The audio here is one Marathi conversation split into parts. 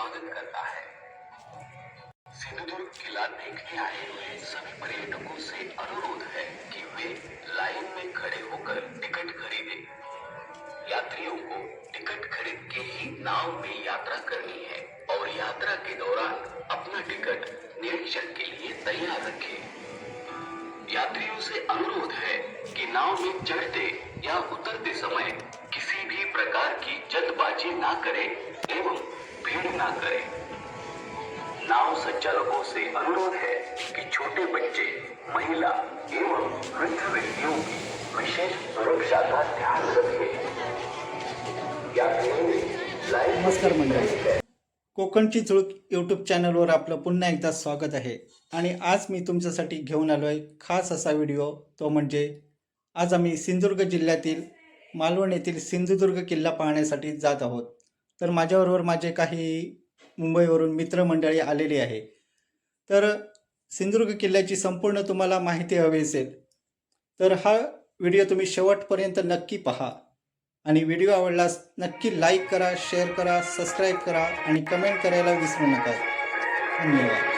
स्वागत करता है। सिंधुदुर्ग किला देखने आए हुए सभी पर्यटकों से अनुरोध है कि वे लाइन में खड़े होकर टिकट खरीदें। यात्रियों को टिकट खरीद के ही नाव में यात्रा करनी है और यात्रा के दौरान अपना टिकट निरीक्षण के लिए तैयार रखें। यात्रियों से अनुरोध है कि नाव में चढ़ते या उतरते समय किसी भी प्रकार की जल्दबाजी ना करें एवं भीड़ ना करें। नाव संचालकों से अनुरोध है कि छोटे बच्चे, महिला एवं वृद्ध व्यक्तियों की विशेष सुरक्षा का ध्यान रखें। नमस्कार मंडळी, कोकणची झुळूक यूट्यूब चॅनलवर आपलं पुन्हा एकदा स्वागत आहे। आणि आज मी तुमच्यासाठी घेऊन आलो आहे खास असा व्हिडिओ, तो म्हणजे आज आम्ही सिंधुदुर्ग जिल्ह्यातील मालवण येथील सिंधुदुर्ग किल्ला पाहण्यासाठी जात आहोत। तर माझ्याबरोबर माझे काही मुंबईवरून मित्रमंडळी आलेली आहे। तर सिंधुदुर्ग किल्ल्याची संपूर्ण तुम्हाला माहिती हवी असेल तर हा व्हिडिओ तुम्ही शेवटपर्यंत नक्की पहा आणि व्हिडिओ आवडल्यास नक्की लाईक करा, शेअर करा, सबस्क्राईब करा आणि कमेंट करायला विसरू नका। धन्यवाद।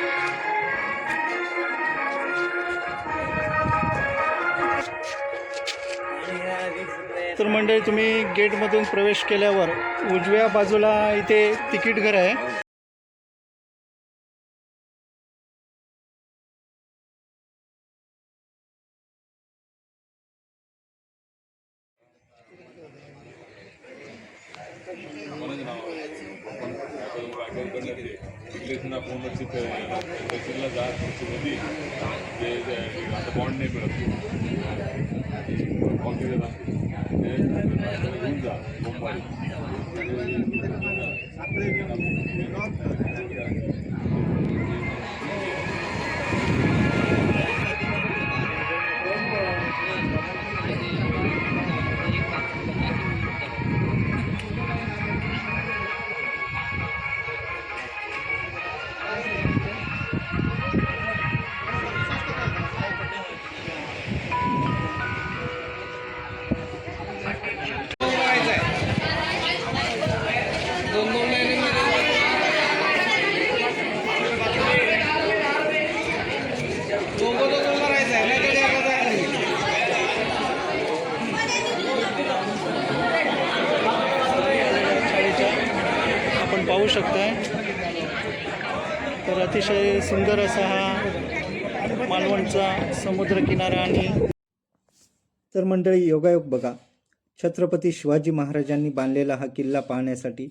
तर मंडळी, तुम्ही गेटमधून प्रवेश केल्यावर उजव्या बाजूला इथे तिकीट घर आहे। तहसीलला जा मध्ये आता बॉन्ड नाही मिळत, घेऊन जा आपण पाहू शकताय। तर अतिशय सुंदर असा हा मालवणचा समुद्र किनारा। आणि तर मंडळी, योगायोग बघा, छत्रपती शिवाजी महाराजांनी बांधलेला हा किल्ला पाहण्यासाठी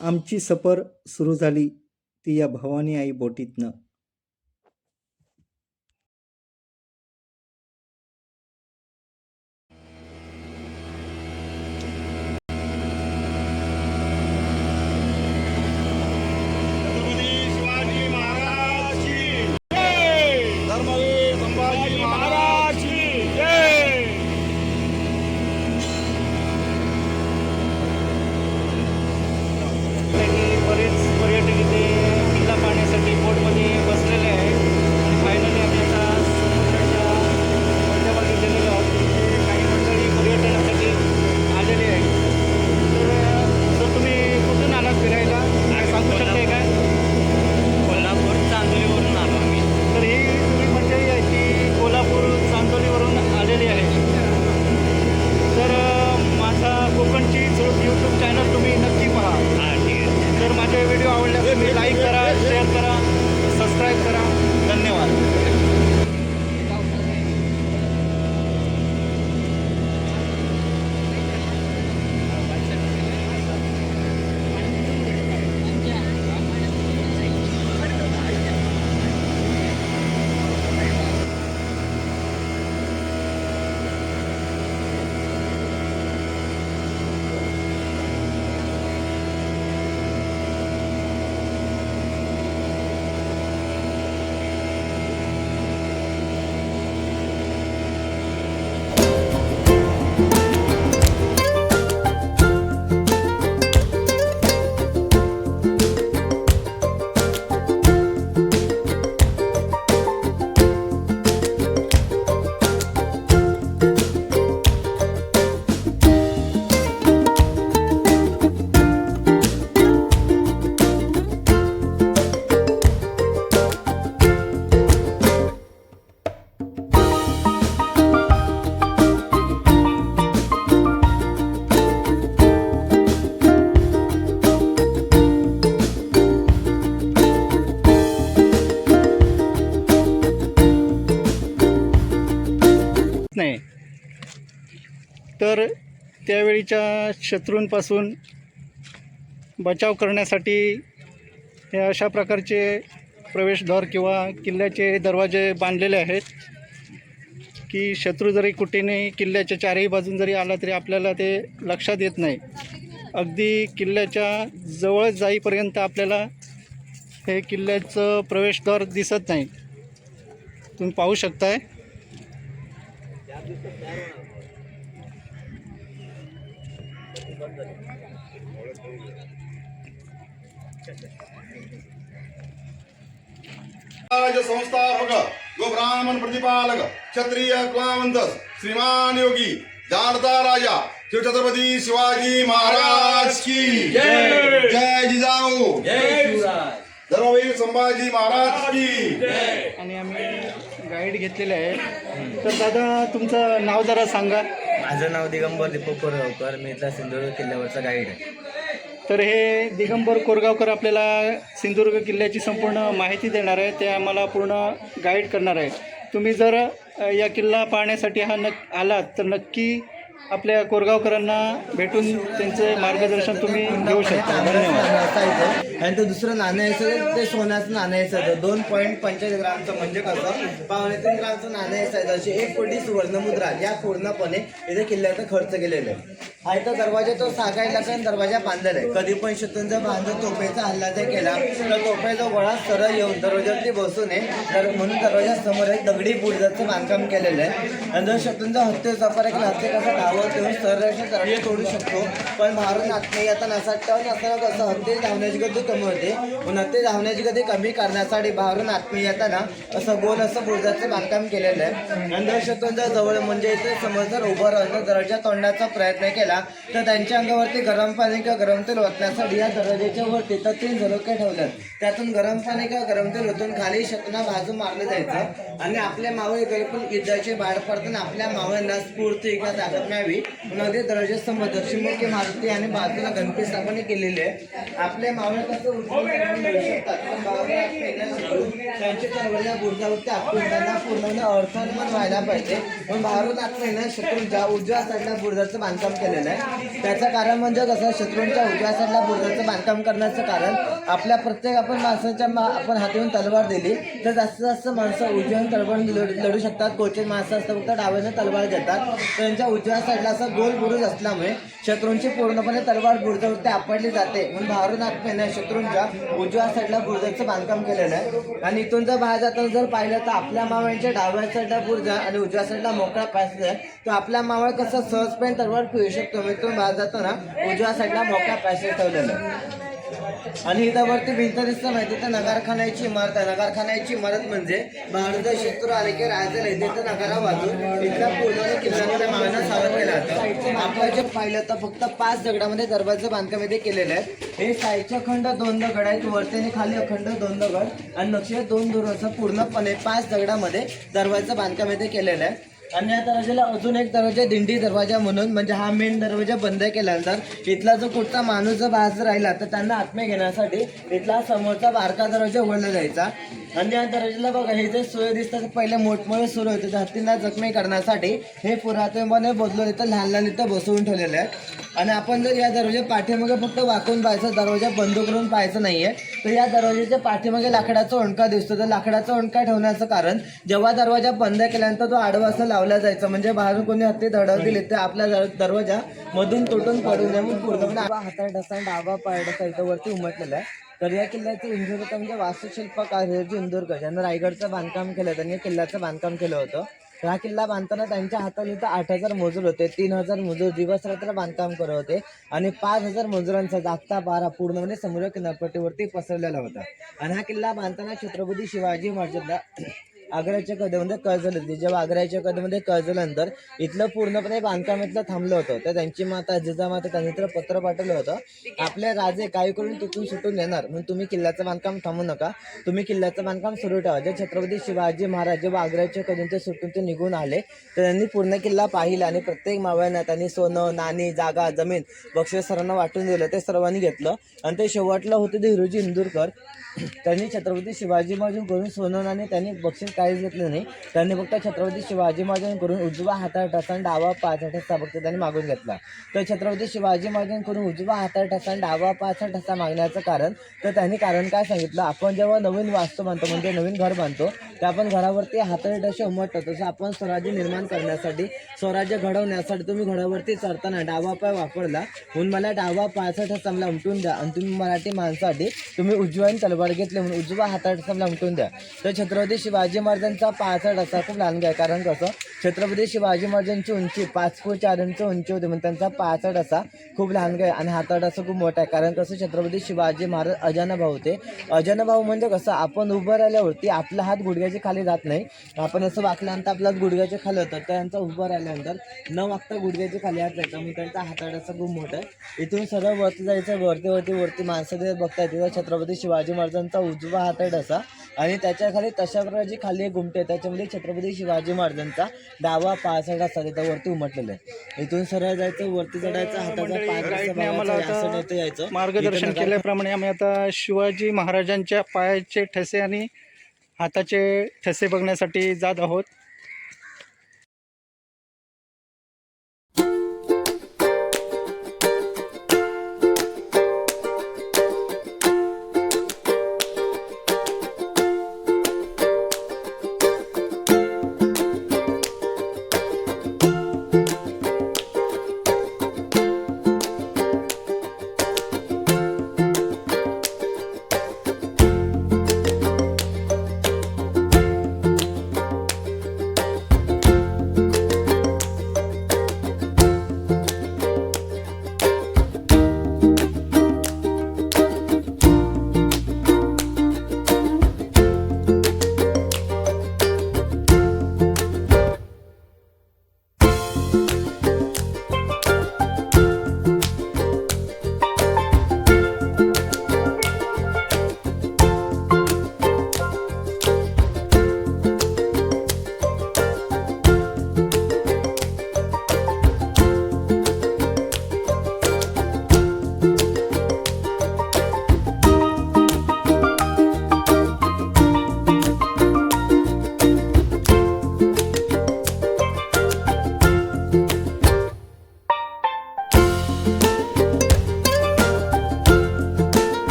आमची सफर सुरू झाली ती या भवानी आई बोटीतनं। बरेच पर्यटक इथे किल्ला पाहण्यासाठी बोटमध्ये तर त्यावेळीच्या शत्रूंपासून बचाव करण्यासाठी हे अशा प्रकारचे प्रवेशद्वार किंवा किल्ल्याचे दरवाजे बांधलेले आहेत की शत्रू जरी कुठेने किल्ल्याच्या चारही बाजून जरी आला तरी आपल्याला ते लक्षात येत नाही. अगदी किल्ल्याच्या जवळ जाईपर्यंत आपल्याला हे किल्ल्याचं प्रवेशद्वार दिसत नाही. तुम्ही पाहू शकताय. संस्थापक व ब्राह्मण प्रतिपालक क्षत्रिय कुलावंत श्रीमान योगी जानता राजा शिवछत्रपती शिवाजी महाराज की जय. जय जिजाऊ. धर्मवीर संभाजी महाराज की. आणि आम्ही गाईड घेतलेले आहे. तर दादा तुमचं नाव जरा सांगा. माझं नाव दिगंबर दीपक कोरगावकर. मी इथला सिंधुदुर्ग किल्ल्यावरचा गाईड आहे. तर हे दिगंबर कोरगावकर आपल्याला सिंधुदुर्ग किल्ल्याची संपूर्ण माहिती देणार आहे. ते आम्हाला पूर्ण गाईड करणार आहे. तुम्ही जर या किल्ला पाहण्यासाठी आलात तर नक्की आपल्या कोरगावकरांना भेटून त्यांचे मार्गदर्शन तुम्ही घेऊ शकता. धन्यवाद. आणि ते दुसरं नाणं यायचं ते सोन्याचं नाणं यायचं 2.45 ग्रामचं, म्हणजे कसं 2.5 ग्रामचं नाणं यायचं. अशी 1 कोटी सुवर्णमुद्रा या पूर्णपणे इथे किल्ल्याचा खर्च केलेला आहे. हा इथं दरवाजा तो सागायला पण दरवाजा बांधलेला आहे. कधी पण शत्रूंचा बांधून तोफेचा हल्ला जर केला तर तोफेचा गोळा सरळ येऊन दरवाजावरती बसू नये म्हणून दरवाजा समोर एक दगडी बुरुजाचं बांधकाम केलेलं आहे. आणि जर शत्रूंचा हत्तीचा वापर केला हत्ती कसा धावत येऊन सरळ दरवाजा तोडू शकतो. पण बाहेरून आत्मे येताना असा टर्न असताना कसं हत्ती धावण्याची गती कमी होते. पण हत्ती धावण्याची गती कमी करण्यासाठी बाहेरून आत्मे येताना असं गोल असं बुरुजाचं बांधकाम केलेलं आहे. आणि जर शत्रूंच्या जवळ म्हणजे इथे समोर जर उभं राहून दरवाजा तोडण्याचा प्रयत्न केला तर त्यांच्या अंगावरती गरम पाणी किंवा गरम तेल ओतण्यासाठी या दरवाजाच्या वरती तर 3 झरोके ठेवल्यात. त्यातून गरम पाणी किंवा गरम तेल ओतून खाली शत्रूंना बाजू मारलं जायचं. आणि आपल्या मावळे कधी पण युद्धाची बाहेर पडताना आपल्या मावळ्यांना स्फूर्ती किंवा ताकद मिळावी म्हणून अगदी दरवाजासमोर दक्षिणमुखी मारुती आणि बाजूला गणपती स्थापना केलेली आहे. आपले मावळे कसं उठून मिळू शकतात पण त्यांच्या दरवाजा बुरजावरती आपण त्यांना पूर्ण अर्थान व्हायला पाहिजे. पण बाहेरून आत्मेनं शत्रूंच्या उजव्या साईडला बुरुजाचं बांधकाम केलेलं आहे. त्याचं कारण म्हणजे कसं शत्रूंच्या उजव्या साईडला बुरुजाचं बांधकाम करण्याचं कारण आपल्या प्रत्येक आपण माणसाच्या आपण हातून तलवार दिली तर जास्तीत जास्त माणसं उजव्याने तलवार लढू शकतात. क्वचित माणसं असतात फक्त डाव्याने तलवार घेतात. त्यांच्या उजव्या साईडला असं गोल बुरुज असल्यामुळे शत्रूंची पूर्णपणे तलवार बुरुजावरती आपटली जाते. म्हणून बाहेरून आत्मेनं शत्रूंच्या उजव्या साईडला बुरुजाचं बांधकाम केलेलं आहे. आणि इथून जर बाहेर जाताना जर पाहिलं तर आपल्या मावळ्यांच्या डाव्या साईडला बुरुजा आणि उजव्या साईडला मोकळा पॅसेज आहे. तो आपल्या मावळ कसं सहजपणे तलवार फिरू शकतो. इथून बाहेर जाताना उजव्या साईडला मोकळा पॅसेज ठेवलेला आहे. आणि इथं वरती भिंत दिसतं माहिती तर नगारखान्याची इमारत आहे. नगारखान्याची इमारत म्हणजे बाहेर जर शत्रू आले की राजाला येते तर नगारा वाजून इथला पूर्ण किल्ल्यामध्ये मागणं सावध केला जातं. आपण जे पाहिलं तर फक्त 5 दगडामध्ये दरवाजे बांधकामामध्ये केलेले आहेत. हे साईडचे अखंड 2 दगड आहेत. वरती आणि खाली अखंड 2 दगड आणि नक्षीला 2 दूर असं पूर्णपणे 5 दगडामध्ये दरवाजा बांधकामामध्ये केलेलं आहे. आणि या दरवाजाला अजून एक दरवाजा दिंडी दरवाजा म्हणून म्हणजे हा मेन दरवाजा बंद केल्यानंतर इथला जो कुठचा माणूस जर बाहेर राहिला तर त्यांना आत्मे घेण्यासाठी इथला समोरचा बारका दरवाजा उघडला जायचा. आणि या दरवाजाला बघा हे जे सूर्य दिसतात पहिले मोठमोठे सूर्य होते त्या हत्तींना जखमी करण्यासाठी हे पुरातनपणे बदलून इथं लहान लहान इथं बसवून ठेवलेलं आहे. आणि आपण जर या दरवाजा पाठीमागे फक्त वाकून पाहायचं दरवाजा बंद करून पाहायचं नाहीये तर या दरवाजाच्या पाठीमागे लाकडाचा ओंडका दिसतो. तर लाकडाचा ओंडका ठेवण्याचं कारण जेव्हा दरवाजा बंद केल्यानंतर तो आडवा असं लावला जायचा म्हणजे बाहेरून कोणी हत्ती धडक दिली तर आपला दरवाजा मधून तुटून पडू नये म्हणून पूर्णपणे हातात ढसा डावा पाय ढसा इथं वरती उमटलेला आहे. तर या किल्ल्याचे इंदुरकर म्हणजे वास्तुशिल्पकार इंदुरकर ज्यांना रायगडचं बांधकाम केलं त्यांनी किल्ल्याचं बांधकाम केलं होतं. हा किल्ला बांधताना त्यांच्या हाताने तर 8,000 मजूर होते. 3,000 मजूर दिवस रात्र बांधकाम करत होते आणि 5,000 मजुरांचा जागता पारा पूर्णपणे समुद्र किनारपट्टीवरती पसरलेला होता. आणि हा किल्ला बांधताना छत्रपती शिवाजी महाराजांना आग्र्याच्या कधीमध्ये कर्जलं होती. जेव्हा आग्र्याच्या कधीमध्ये कर्जल्यानंतर इथलं पूर्णपणे बांधकाम इथलं थांबलं होतं. तर त्यांची माता जिजामाता त्यांनी तर पत्र पाठवलं होतं आपले राजे काही करून तिथून सुटून येणार म्हणून तुम्ही किल्ल्याचं बांधकाम थांबू नका, तुम्ही किल्ल्याचं बांधकाम सुरू ठेवा. जे छत्रपती शिवाजी महाराज जेव्हा आग्र्याच्या कधीन ते सुटून ते निघून आले तर त्यांनी पूर्ण किल्ला पाहिला आणि प्रत्येक मावळ्यांना त्यांनी सोनं नाणी जागा जमीन बक्षीस सर्वांना वाटून दिलं. ते सर्वांनी घेतलं आणि ते शेवटला होते ते हिरोजी इंदुरकर त्यांनी छत्रपती शिवाजी महाराजांकडून सोनं नाणी त्यांनी बक्षीस काहीच घेतलं नाही. त्यांनी फक्त छत्रपती शिवाजी महाराजांकडून उजवा हातावर ठसा आणि डावा पायाचा ठसा फक्त त्यांनी मागून घेतला. तर छत्रपती शिवाजी महाराजांकडून उजवा हातावर ठसा आणि डावा पायाचा ठसा मागण्याचं कारण, तर त्यांनी कारण काय सांगितलं, आपण जेव्हा नवीन वास्तू बांधतो म्हणजे नवीन घर बांधतो तर आपण घरावरती हातावर ठसे उमटतो. तसं आपण स्वराज्य निर्माण करण्यासाठी, स्वराज्य घडवण्यासाठी तुम्ही घरावरती चढताना डावा पाय वापरला म्हणून मला डावा पायाचा ठसा मला उमटून द्या, आणि तुम्ही मराठी माणसासाठी तुम्ही उजव्याने तलवार घेतली म्हणून उजवा हाताचा ठसा मला उमटून द्या. तर छत्रपती शिवाजी महाराजांचा पायाचा ठसा खूप लहान आहे. कारण कसं, छत्रपती शिवाजी महाराजांची उंची 5 फूट 4 इंच उंची होती, म्हणून त्यांचा पायाचा ठसा खूप लहान आहे आणि हाताचा ठसा खूप मोठा आहे. कारण कसं, छत्रपती शिवाजी महाराज अजानुभाऊ होते. अजानुभाऊ म्हणजे कसं, आपण उभं राहिल्यावरती आपला हात गुडघ्याच्या खाली जात नाही, आपण असं वाकल्यानंतर आपला गुडघ्याच्या खाली होतं. तर त्यांचा उभं राहिल्यानंतर न वागता गुडघ्याच्या खाली हात जायचा, मग त्यांचा हाताचा ठसा खूप मोठा आहे. इथून सरळ वरती जायचं, वरती माणसं ते बघता येते. छत्रपती शिवाजी महाराजांचा उजवा हाताचा ठसा आणि त्याच्या खाली तशा प्रकारची खाली एक घुमटे, त्याच्यामध्ये छत्रपती शिवाजी महाराजांचा डावा पायाचा ठसा तिथं वरती उमटलेला आहे. इथून सरळ जायचं, वरती चढायचं, हाताचा पाय आम्हाला आता मार्गदर्शन केल्याप्रमाणे आम्ही आता शिवाजी महाराजांच्या पायाचे ठसे आणि हाताचे ठसे बघण्यासाठी जात आहोत.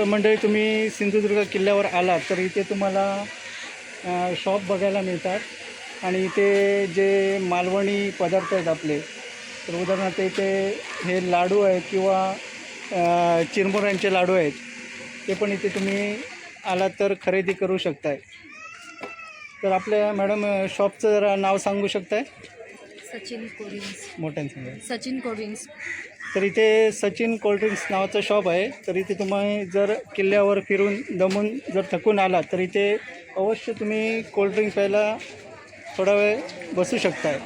मंडळी, तुम्ही सिंधुदुर्ग किल्ल्यावर आलात तर इथे तुम्हाला शॉप बघायला मिळतात आणि इथे जे मालवणी पदार्थ आहेत आपले, तर उदाहरणार्थ इथे हे लाडू आहेत किंवा चिरमुऱ्यांचे लाडू आहेत, ते पण इथे तुम्ही आलात तर खरेदी करू शकताय. तर आपल्या मॅडम शॉपचं जरा नाव सांगू शकताय? सचिन कोल्ड्रिंक्स. मोठ्याने सांगा. सचिन कोल्ड्रिंक्स. तर इथे सचिन कोल्ड्रिंक्स नावाचं शॉप आहे. तर इथे तुम्ही जर किल्ल्यावर फिरून दमून जर थकून आलात तर इथे अवश्य तुम्ही कोल्ड्रिंक प्यायला थोडा वेळ बसू शकताय.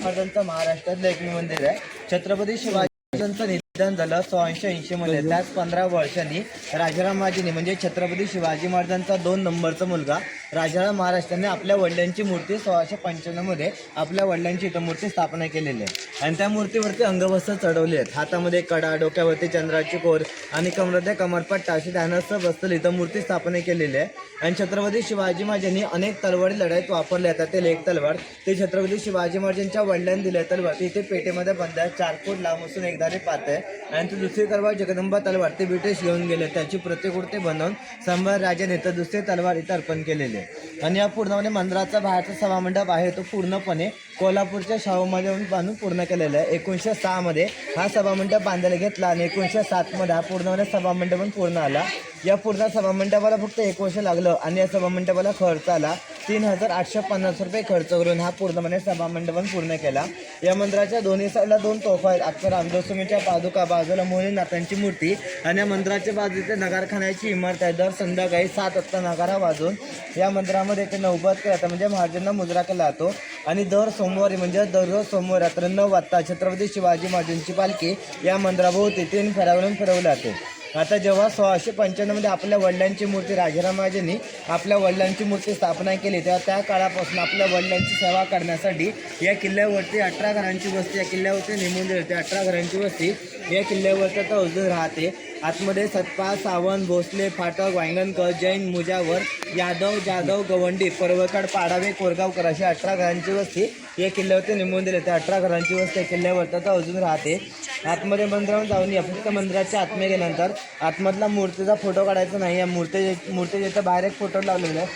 महाराजांचं महाराष्ट्रातलं एकमेव मंदिर आहे. छत्रपती शिवाजी महाराजांचं निधन झालं 1680 मध्ये. त्याच 15 वर्षांनी राजाराम महाराजांनी म्हणजे छत्रपती शिवाजी महाराजांचा 2 नंबरचा मुलगा राजाराम महाराजांनी आपल्या वडिलांची मूर्ती 1695 मध्ये आपल्या वडिलांची इथं मूर्ती स्थापना केलेली आहे आणि त्या मूर्तीवरती अंगवस्त्र चढवले आहेत. हातामध्ये कडा, डोक्यावरती चंद्राची कोर आणि कमरामध्ये कमरपट्टा अशी ध्यानस्थ बसतील इथं मूर्ती स्थापना केलेली आहे. आणि छत्रपती शिवाजी महाराजांनी अनेक तलवारी लढाईत वापरल्या जातात. त्यातील एक तलवार ते छत्रपती शिवाजी महाराजांच्या वडिलांनी दिली आहे. तलवार ती इथे पेटेमध्ये बंद आहे, 4 फूट लांब असून एकदारी पात आहे. आणि ती दुसरी तलवार जगदंबा तलवार ते ब्रिटिश घेऊन गेले, त्याची प्रतिकृती बनवून संभाजी राजाने तर दुसरी तलवार इथं अर्पण केलेली आहे. आणि या पूर्णपणे मंदिराचा बाहेरचा सभामंडप आहे तो पूर्णपणे कोल्हापूरच्या शाहू महाराजांनी बांधून पूर्ण केलेलं आहे. 1906 मध्ये हा सभामंडप बांधायला घेतला आणि 1907 मध्ये हा पूर्णपणे सभामंडप पण पूर्ण आला. या पूर्ण सभामंडपाला फक्त 1 वर्ष लागलं आणि या सभामंडपाला खर्च आला 3,850 रुपये खर्च करून हा पूर्णपणे सभामंडप पूर्ण केला. या मंदिराच्या दोन्ही साईडला 2 तोफा आहेत. अक्षर रामदोस्वामीच्या पादुका, बाजूला मोहिनीनाथांची मूर्ती आणि या मंदिराच्या बाजूचे नगारखान्याची इमारत आहे. दर संध्याकाळी 7 वाजता नगारा वाजून या मंदिरामध्ये ते नौबत केला जातं, म्हणजे महाराजांना मुजरा केला जातो. आणि दर सोमवारी म्हणजे दररोज सोमवार रात्री 9 वाजता छत्रपती शिवाजी महाराजांची पालखी या मंदिराभोवती 3 फेऱ्यावरून फिरवली जाते. आता जेव्हा 1695 मध्ये आपल्या वडिलांची मूर्ती राजाराम महाराजांनी आपल्या वडिलांची मूर्ती स्थापना केली, तेव्हा त्या काळापासून आपल्या वडिलांची सेवा करण्यासाठी या किल्ल्यावरती 18 घरांची वस्ती या किल्ल्यावरती नेमून दिली होती. 18 घरांची वस्ती या किल्ल्यावरती आता अजून राहते. आतमध्ये सतपाल, सावंत, भोसले, फाटक, वांगणकर, जैन, मुजावर, यादव, जाधव, गवंडी, पर्वकाड, पाडावे, कोरगावकर अशी 18 घरांची वस्ती या किल्ल्यावरती नेमून दिली होती. 18 घरांची वस्ती किल्ल्यावरती आता अजून राहते. आतमध्ये मंदिरामध्ये जाऊन या फक्त मंदिराच्या आतमध्ये गेल्यानंतर आतमधला मूर्तीचा फोटो काढायचा नाही. या मूर्तीच्या इथं बाहेर एक फोटो लावलेला आहे,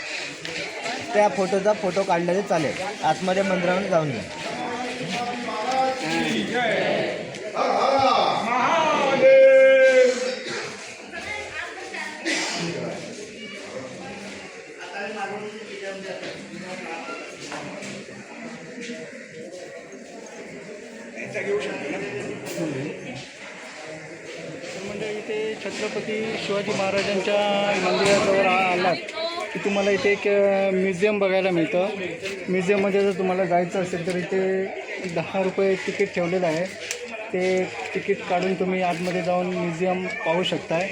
त्या फोटोचा फोटो काढलेला चालेल. आतमध्ये मंदिरामध्ये जाऊन या. म्हणजे इथे छत्रपती शिवाजी महाराजांच्या मंदिराजवळ आलात की तुम्हाला इथे एक म्युझियम बघायला मिळतं. म्युझियममध्ये जर तुम्हाला जायचं असेल तर इथे 10 रुपये तिकीट ठेवलेलं आहे. ते तिकीट काढून तुम्ही आतमध्ये जाऊन म्युझियम पाहू शकताय.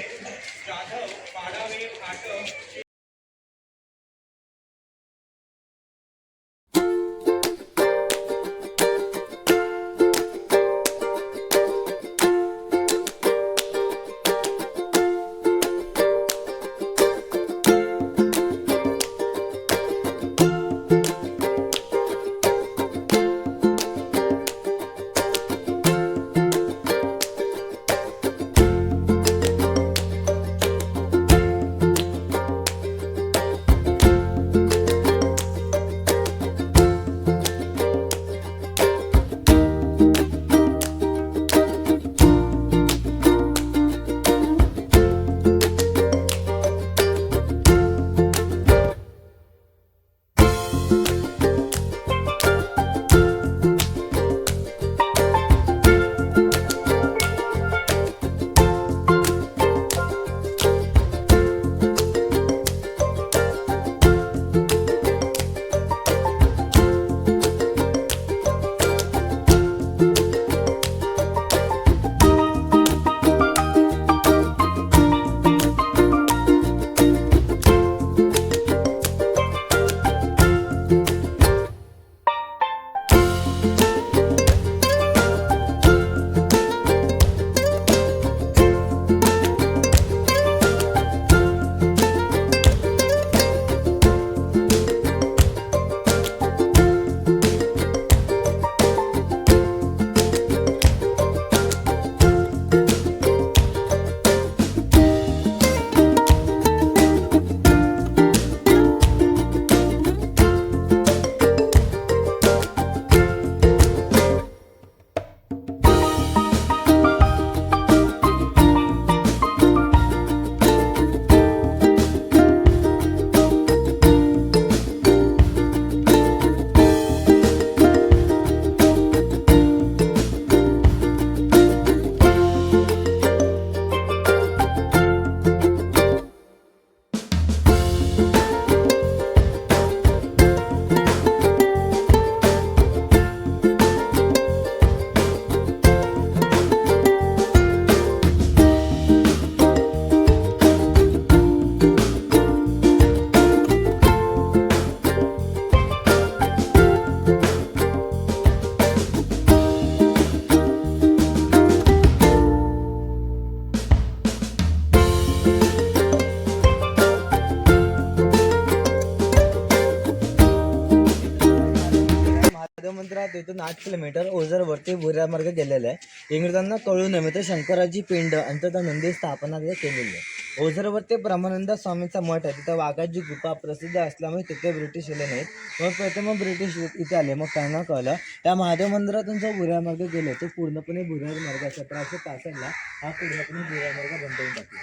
मंदिरात इथून 8 किलोमीटर ओझरवरती भुऱ्या मार्ग गेलेला आहे. इंग्रजांना कळू नये तर शंकराची पिंड अंततः नंदी स्थापना केलेली आहे. ओझरवर ते ब्रह्मानंद स्वामींचा मठ आहे, तिथं वाघाची गुफा प्रसिद्ध असल्यामुळे तिथे ब्रिटिश आले नाहीत. मग प्रथम ब्रिटिश इथे आले. मग त्यांना कळलं त्या महादेव मंदिरातून जो भुऱ्या मार्ग गेला तो पूर्णपणे भुऱ्या मार्ग 1765ला हा पूर्णपणे भुऱ्या मार्ग बंद करून टाकला.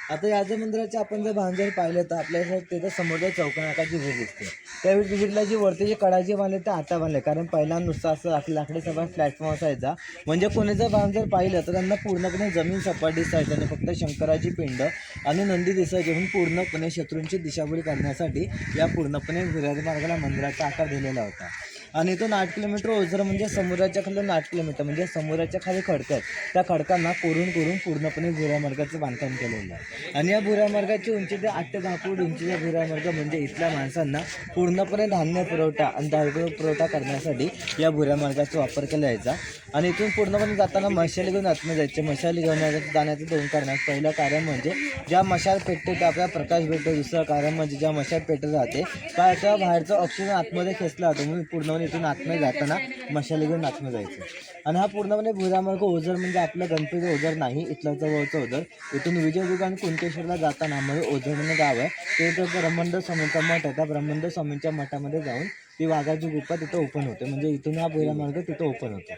आता या ज्या मंदिराचे आपण जर भांजर पाहिलं तर आपल्याला तिथं समोरच्या चौकोनाकाची विहीर दिसते. त्यावेळी विहीरला जी वरती जी कडा जी बांधले ते आता बांधले, कारण पहिला नुसतं असं लाकडी सभा प्लॅटफॉर्म असायचा. म्हणजे कोणी जर भांजर पाहिलं तर त्यांना पूर्णपणे जमीन सपाट दिसायचं आणि फक्त शंकराची पिंड आणि नंदी दिसायची. म्हणून पूर्णपणे शत्रूंची दिशाभूल करण्यासाठी या पूर्णपणे भुऱ्या मार्गाला मंदिराचा आकार दिलेला होता. आणि इथून 8 किलोमीटर ओझर म्हणजे समुद्राच्या खाली 8 किलोमीटर म्हणजे समुद्राच्या खाली खडकं आहेत, त्या खडकांना कोरून पूर्णपणे भुऱ्या मार्गाचं बांधकाम केलेलं आहे. आणि या भुऱ्या मार्गाची उंची ते 8 ते 10 फूट उंचीचा भुऱ्या मार्ग म्हणजे इथल्या माणसांना पूर्णपणे धान्य पुरवठा आणि धान्य पुरवठा करण्यासाठी या भुऱ्या मार्गाचा वापर केला जायचा. आणि इथून पूर्णपणे जाताना मशाली घेऊन आतमध्ये जायचे. मशाली घेऊन जाण्याचं 2 कारण आहेत. पहिलं कारण म्हणजे ज्या मशाल पेटते ते आपल्याला प्रकाश भेटतो. दुसरं कारण म्हणजे ज्या मशाल पेटत राहते काय तेव्हा बाहेरचं ऑक्सिजन आतमध्ये खेचला जातो, म्हणून पूर्णपणे इथून आतमध्ये जाताना मशाली घेऊन आतमध्ये जायचं. आणि हा पूर्णपणे भुऱ्या मार्ग ओझर म्हणजे आपलं गणपती ओझर नाही, इथलं जवळचं ओझर. इथून विजयदुर्ग आणि कुणकेश्वरला जाताना म्हणजे ओझर म्हणून गाव आहे, ते ब्रह्मानंद स्वामींचा मठ आहे. त्या ब्रह्मानंद स्वामींच्या मठामध्ये जाऊन ती वाघाची गुफा तिथं ओपन होते. म्हणजे इथून हा भुऱ्या मार्ग तिथं ओपन होतो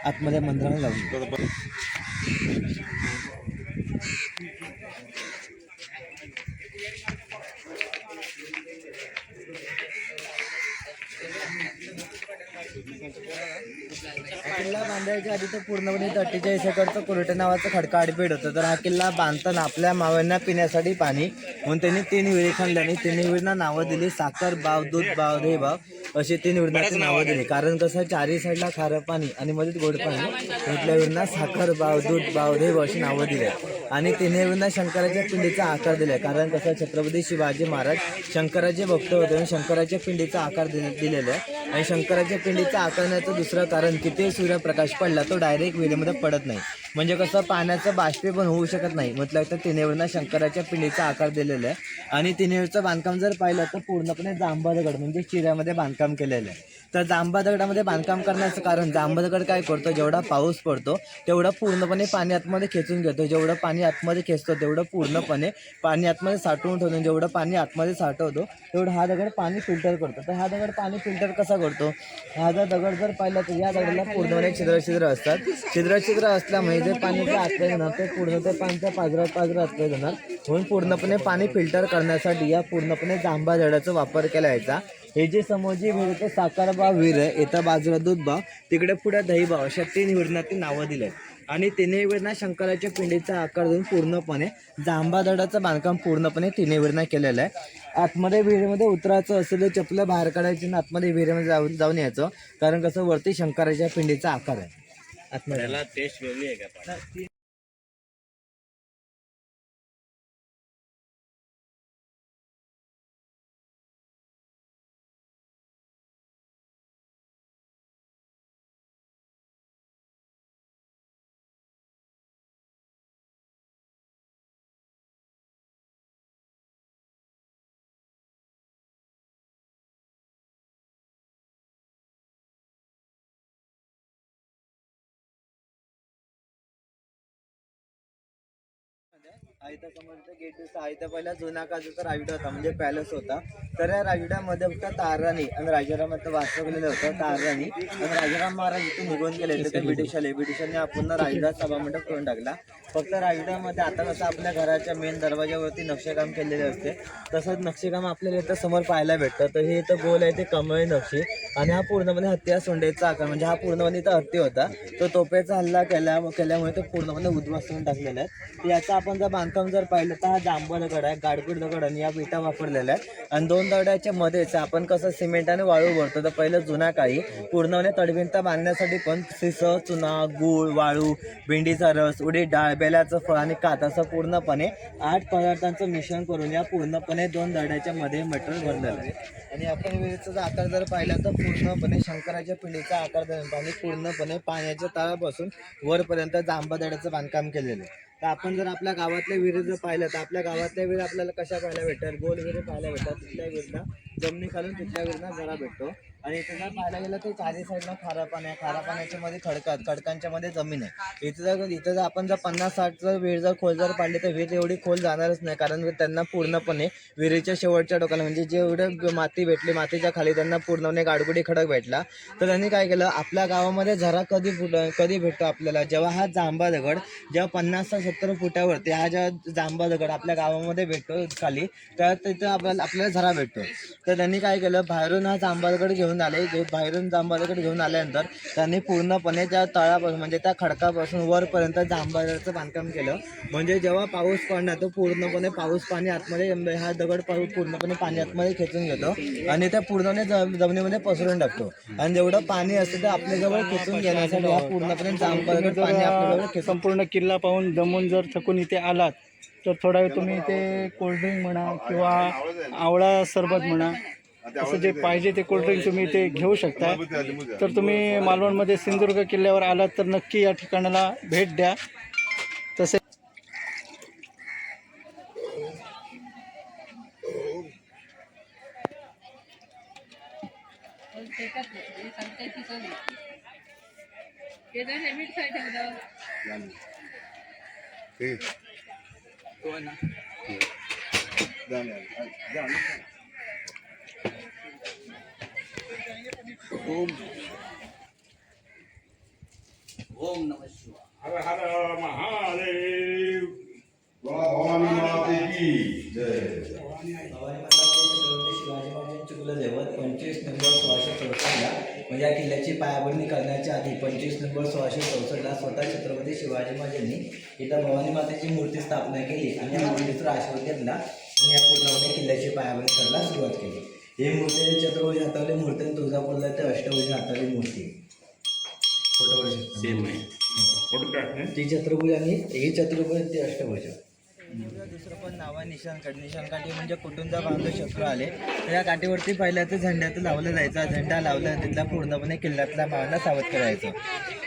आतमध्ये मंदिरामध्ये जाऊन. किल्ला बांधायच्या आधी तर पूर्णपणे 48 एकरचं कोरटे नावाचं खडका आडपेट होतं. तर हा किल्ला बांधताना आपल्या मावळ्यांना पिण्यासाठी पाणी म्हणून त्यांनी 3 विहिरी खणल्या आणि 3 विहिरींना नावं दिली साखर बाव, दूध बाव, दही बाव अशी 3 विहिरींना नावं दिली. कारण कसं 4ही साईडला खारं पाणी आणि मध्ये गोड पाणी, कुठल्या विहिरींना साखर बाव, दूध बाव, दही बाव अशी नावं दिली. आणि 3 विहिरींना शंकराच्या पिंडीचा आकार दिलाय. कारण कसं छत्रपती शिवाजी महाराज शंकराचे भक्त होते आणि शंकराच्या पिंडीचा आकार दिलेला आहे. आणि शंकराच्या पिंडीचा आकार देण्याचं दुसरं कारण किती सूर्यप्रकाश पडला तो डायरेक्ट विहिरीमध्ये पडत नाही. म्हणजे कसं पाण्याचं बाष्पीभवन होऊ शकत नाही. म्हटलं तर 3 विहिरींना शंकराच्या पिंडीचा आकार दिलेला आहे. आणि 3 विहिरीचं बांधकाम जर पाहिलं तर पूर्णपणे जांभा दगड म्हणजे चिऱ्यामध्ये बांधकाम केलेलं आहे. तर जांभा दगडामध्ये बांधकाम करण्याचं कारण जांभा दगड काय करतो, जेवढा पाऊस पडतो तेवढं पूर्णपणे पाणी आतमध्ये खेचून घेतो. जेवढं पाणी आतमध्ये खेचतो तेवढं पूर्णपणे पाणी आतमध्ये साठवून ठेवतो. जेवढं पाणी आतमध्ये साठवतो तेवढं हा दगड पाणी फिल्टर करतो. तर हा दगड पाणी फिल्टर कसा करतो, हा जर दगड जर पाहिला तर या दगडाला पूर्णपणे छिद्र असतात. छिद्र असल्यामुळे जे पाणी जे आतमध्ये जाणार ते पूर्ण ते पाण्याच्या पाजरात आतमध्ये जाणार. म्हणून पूर्णपणे पाणी फिल्टर करण्यासाठी या पूर्णपणे जांभा दगडाचा वापर केला जायचा. हे जे समोर जी विहीर ते साखरबाव विहीर आहे, इथं बाजूला दूधबाव, तिकडे पुढे दहीबाव अशा 3 विहिरींना ती नावं दिली आहेत. आणि 3 विहिरींना शंकराच्या पिंडीचा आकार देऊन पूर्णपणे जांभा दगडाचं बांधकाम पूर्णपणे 3 विहिरींना केलेलं आहे. आतमध्ये विहिरीमध्ये उतरायचं असेल तर चपलं बाहेर काढायची आणि आतमध्ये विहिरीमध्ये जाऊन यायचं. कारण कसं वरती शंकराच्या पिंडीचा आकार आहे आतमध्ये. टेस्ट वेगळी आहे का? आयता समोरचा गेट दिसतो. आयता पहिला जुना काजूचा राजवाडा होता म्हणजे पॅलेस होता. तर या राजवाड्यामध्ये फक्त ताराणी आणि राजारामाचं वास्तव केलेलं होतं. ताराणी आणि राजाराम महाराज इथे निघून गेले ते ब्रिटिशांनी आपण राजवाडा सभामंडप करून टाकला. फक्त राजवाड्यामध्ये आता कसं आपल्या घराच्या मेन दरवाजावरती नक्षीकाम केलेले असते तसंच नक्षीकाम आपल्याला इथं समोर पाहायला भेटतं. तर हे इथं गोल आहे ते कमळी नक्षी आणि हा पूर्णपणे हत्ती सोंडेचा आकार म्हणजे हा पूर्णपणे इथं हत्ती होता. तो तोफेचा हल्ला केल्यामुळे तो पूर्णपणे उद्ध्वस्त करून टाकलेला आहे. याचा आपण जर बांधकाम जर पाहिलं तर हा जांभा दगड आहे, गाडगुड दगड आणि या विटा वापरलेल्या आहेत. आणि 2 दगडाच्या मध्येच आपण कसं सिमेंट आणि वाळू भरतो. तर पहिलं जुना काळी पूर्णपणे तडभिंता बांधण्यासाठी पण शिसं, चुना, गूळ, वाळू, भेंडीचा रस, उडीद डाळ, बेलाचं फळ आणि कात असं पूर्णपणे 8 पदार्थांचं मिश्रण करून या पूर्णपणे 2 दगडाच्या मध्ये मटेरियल भरलेलं आहे. आणि आपण विहिरीचा आकार जर पाहिला तर पूर्णपणे शंकराच्या पिंडीचा आकार देण्यात आणि पूर्णपणे पाण्याच्या तळापासून वरपर्यंत जांभा दगडाचं बांधकाम केलेलं आहे. तर आपण जर आपल्या गावातल्या विहिरी जर पाहिलं तर आपल्या गावातल्या विहिरी आपल्याला कशा पाहायला भेटतात, गोल विहिरी पाहायला भेटतात. तिथल्या विहिरीला जमिनी खालून तिथल्या विहिरीला जरा भेटतो. आणि इथे जर पाहायला गेलं तर चारी साईडला खारा पाणी आहे. खारा पाण्याच्या मध्ये खडकांच्या मध्ये जमीन आहे. इथं जर आपण जर 50-60 जर विहीर जर खोल जर पाडली तर विहीर एवढी खोल जाणारच नाही, कारण त्यांना पूर्णपणे विहिरीच्या शेवटच्या टोकाला म्हणजे जेवढं माती भेटली मातीच्या खाली त्यांना पूर्णपणे गाडगुडी खडक भेटला. तर त्यांनी काय केलं, आपल्या गावामध्ये झरा कधी भेटतो आपल्याला, जेव्हा हा जांभा दगड जेव्हा 50-70 फुटावरती हा जेव्हा जांभा दगड आपल्या गावामध्ये भेटतो खाली, तर तिथं आपल्याला झरा भेटतो. तर त्यांनी काय केलं, बाहेरून हा जांभा दगड घेऊन आले. बाहेरून जांभा दगड घेऊन आल्यानंतर त्यांनी पूर्णपणे त्या तळापासून म्हणजे त्या खडकापासून वरपर्यंत जांभा दगडाचं बांधकाम केलं. म्हणजे जेव्हा पाऊस पडणार तो पूर्णपणे पाऊस पाणी आतमध्ये हा दगड पूर्णपणे पाणी आतमध्ये खेचून घेतो आणि त्या पूर्णपणे जमिनीमध्ये पसरून टाकतो. आणि जेवढं पाणी असतं ते आपल्याजवळ खेचून घेण्यासाठी हा पूर्णपणे जांभा दगड पाणी आपल्याजवळ खेचून. संपूर्ण किल्ला पाहून दमून जर थकून इथे आलात तर थोडा वेळ तुम्ही इथे कोल्ड्रिंक म्हणा किंवा आवळा सरबत म्हणा, असं जे पाहिजे ते कोल्ड्रिंक तुम्ही इथे घेऊ शकता. तर तुम्ही मालवणमध्ये सिंधुदुर्ग किल्ल्यावर आलात तर नक्की या ठिकाणाला भेट द्या. तसे हर हर महादेव. भवानी माते की जय. शिवाजी महाराजांचे कुलदैवत 25 नोव्हेंबर 1664ला म्हणजे या किल्ल्याची पायाभरणी करण्याच्या आधी 25 नोव्हेंबर 1664ला स्वतः छत्रपती शिवाजी महाराजांनी इथं भवानी मातेची मूर्ती स्थापना केली आणि या मूर्तीचा आशीर्वाद घेतला आणि या पूर्णपणे किल्ल्याची पायाभरणी करायला सुरुवात केली. ही मूर्ती चतुर्भुज हातावली मूर्ती आणि तुळजापूरला ते अष्टभुज हातावली मूर्ती. फोटोवर सेम आहे. ती चतुर्भुज आणि ही चतुर्भुज ती अष्टभुज. दुसरं पण नाव आहे निशाणकाठी. निशाणकाठी म्हणजे कुठून जर बांधव शत्रू आले तर या काठीवरती पहिल्या ते झेंड्यात लावलं जायचा. झेंडा लावला तिथला पूर्णपणे किल्ल्यातल्या मावांना सावध करायचं.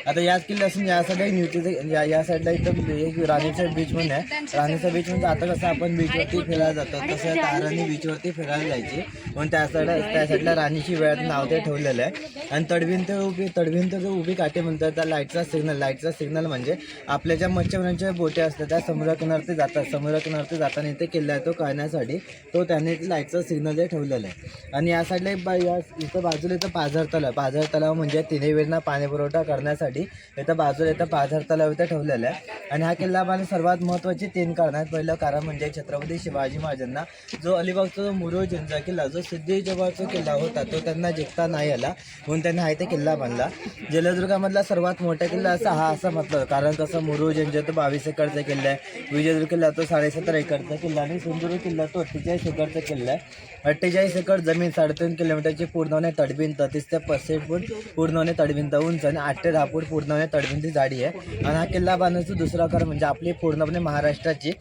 आता याच किल्ल्यापासून या साईडला न्यूट्रीचं या साईडला इथं एक राणीचं बीच म्हणून आहे. राणीचं बीच म्हणजे आता कसं आपण बीचवरती फिरायला जातो तसं तारांनी बीचवरती फिरायला जायची म्हणून त्या साईडला राणीची वेळात नाव ते ठेवलेलं आहे. आणि तडवीन तर उभी काठी म्हणतात त्या लाईटचा सिग्नल म्हणजे आपल्या ज्या मच्छीमारांच्या बोटी असतात त्या समुद्रकिनारती जाताना इथे किल्ला तो कळण्यासाठी त्यांनी लाईटचा सिग्नल जे ठेवलेलं आहे. आणि या साईडला इथं बाजूला इथं पाझर तलाव म्हणजे तिन्ही वेळेला पाणी पुरवठा करण्यासाठी इथं बाजूला पाझर तलाव इथं ठेवलेलं आहे. आणि हा किल्ला बांधण्याची सर्वात महत्त्वाची 3 कारण आहेत. पहिलं कारण म्हणजे छत्रपती शिवाजी महाराजांना जो अलिबागचा जो मुरुजंजा किल्ला जो सिद्धी-जोबाचा किल्ला होता तो त्यांना जिंकता नाही आला म्हणून त्यांनी हा इथे किल्ला बांधला. जलदुर्गामधला सर्वात मोठा किल्ला असं म्हटलं, कारण कसं मुरुजंजा तो 22 एकरचा किल्ला आहे, विजयदुर्ग किल्ला तो 17.5 एकरचा किल्ला आणि सिंधुदुर्ग किल्ला तो 48 एकरचा किल्ला आहे. 48 एकर जमीन 3.5 किलोमीटरची पूर्णपणे तडभिंत 30 ते 35 फूट पूर्णपणे तडभिंत उंच आणि 8 ते 10 फूट पूर्णपणे तडभिंती जाडी आहे. आणि हा किल्ला बांधण्याचं दुसरं कारण म्हणजे आपली पूर्णपणे महाराष्ट्राची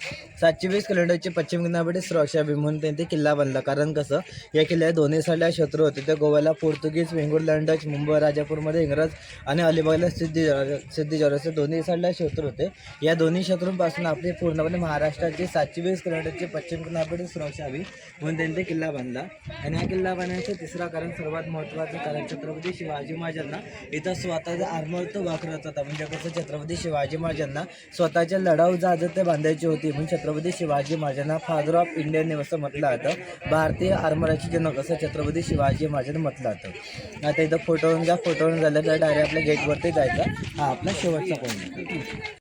720 किलोमीटरची पश्चिम किनारपट्टी सुरक्षा म्हणून त्यांनी किल्ला बांधला. कारण कसं या किल्ल्यात दोन्ही साईडला शत्रू होते. ते गोव्याला पोर्तुगीज, वेंगुर्ला डच, मुंबई राजापूरमध्ये इंग्रज आणि अलिबागला सिद्धी दोन्ही साईडला शत्रू होते. या दोन्ही शत्रूंपासून आपली पूर्णपणे महाराष्ट्राची 720 किलोमीटरची पश्चिम किनारपट्टी सुरक्षा हवी म्हणून त्यांनी किल्ला बांधला. आणि हा किल्ला बांधण्याचं तिसरा कारण सर्वात महत्त्वाचं कारण छत्रपती शिवाजी महाराजांना इथं स्वतःचा आर्मर तो वापरत होता. म्हणजे कसं छत्रपती शिवाजी महाराजांना स्वतःच्या लढाऊ जहाज ते बांधायची होती म्हणून छत्रपती शिवाजी महाराजांना फादर ऑफ इंडियन असं म्हटलं जातं. भारतीय आर्मराची जनक असं छत्रपती शिवाजी महाराजांना म्हटलं जातं. आता इथं फोटोवरून झालं तर डायरेक्ट आपल्या गेटवरती जायचं. हा आपला शेवटचा पॉईंट.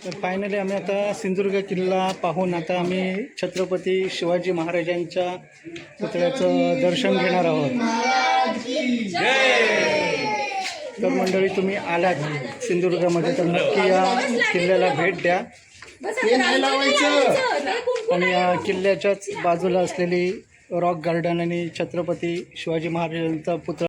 तर फायनली आम्ही आता सिंधुदुर्ग किल्ला पाहून आता आम्ही छत्रपती शिवाजी महाराजांच्या पुतळ्याचं दर्शन घेणार आहोत. तर मंडळी तुम्ही आलात सिंधुदुर्गामध्ये तर नक्की या किल्ल्याला भेट द्या. आणि या किल्ल्याच्याच बाजूला असलेली रॉक गार्डन आणि छत्रपती शिवाजी महाराजांचा पुतळा